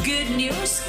Good news,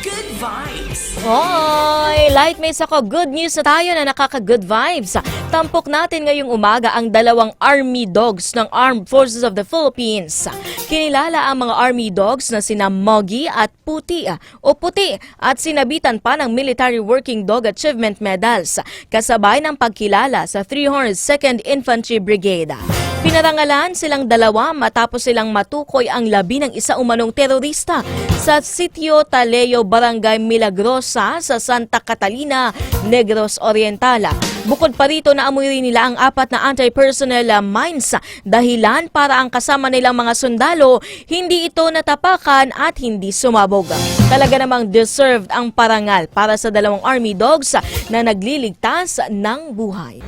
good vibes. Hoy! Lightmates ako, good news na tayo na nakaka-good vibes. Tampok natin ngayong umaga ang dalawang Army Dogs ng Armed Forces of the Philippines. Kinilala ang mga Army Dogs na sina Moggy at Puti at sinabitan pa ng Military Working Dog Achievement Medals kasabay ng pagkilala sa 300 2nd Infantry Brigade. Pinarangalan silang dalawa matapos silang matukoy ang labi ng isa umanong terorista sa Sitio Taleo, Barangay Milagrosa sa Santa Catalina, Negros Oriental. Bukod pa rito, naamoy rin nila ang 4 na anti-personnel mines, dahilan para ang kasama nilang mga sundalo hindi ito natapakan at hindi sumabog. Talaga namang deserved ang parangal para sa dalawang Army Dogs na nagliligtas ng buhay.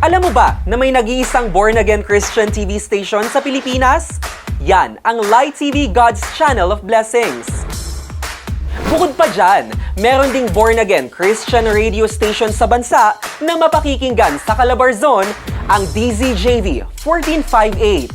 Alam mo ba na may nag-iisang born-again Christian TV station sa Pilipinas? Yan ang Light TV God's Channel of Blessings. Bukod pa dyan, meron ding born-again Christian radio station sa bansa na mapakikinggan sa Calabarzon, ang DZJV 1458.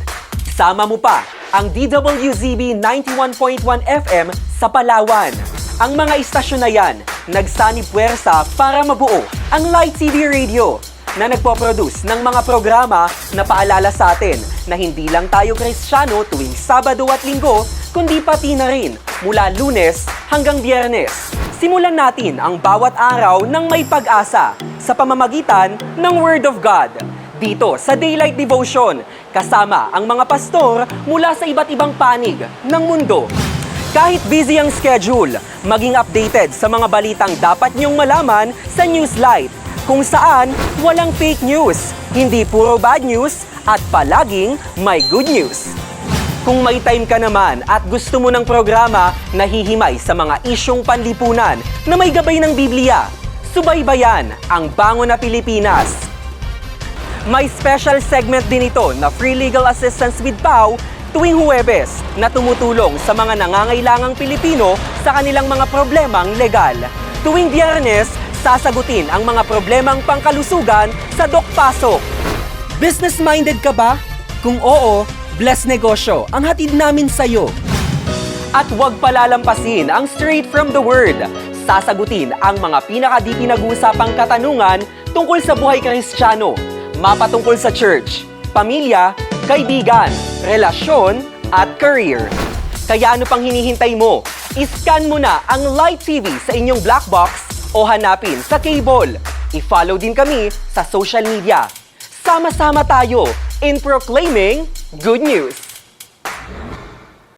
Sama mo pa ang DWZB 91.1 FM sa Palawan. Ang mga istasyon na yan, nagsani puwersa para mabuo ang Light TV Radio na nagpo-produce ng mga programa na paalala sa atin na hindi lang tayo Kristiyano tuwing Sabado at Linggo, kundi pati na rin mula Lunes hanggang Biyernes. Simulan natin ang bawat araw ng may pag-asa sa pamamagitan ng Word of God. Dito sa Daylight Devotion, kasama ang mga pastor mula sa iba't ibang panig ng mundo. Kahit busy ang schedule, maging updated sa mga balitang dapat niyong malaman sa Newslight, kung saan walang fake news, hindi puro bad news, at palaging may good news. Kung may time ka naman at gusto mo ng programa na hihimay sa mga isyong panlipunan na may gabay ng Biblia, subaybayan ang Bango na Pilipinas. May special segment din ito na Free Legal Assistance with Pau tuwing Huwebes na tumutulong sa mga nangangailangang Pilipino sa kanilang mga problemang legal. Tuwing Biyernes, sasagutin ang mga problemang pangkalusugan sa Doc Pasok. Business-minded ka ba? Kung oo, Bless Negosyo ang hatid namin sa'yo. At huwag palalampasin ang Straight from the Word. Sasagutin ang mga pinaka-di pinag-uusapang katanungan tungkol sa buhay Kristiyano, mapatungkol sa church, pamilya, kaibigan, relasyon, at career. Kaya ano pang hinihintay mo? I-scan mo na ang Light TV sa inyong black box o hanapin sa cable. I-follow din kami sa social media. Sama-sama tayo in proclaiming good news.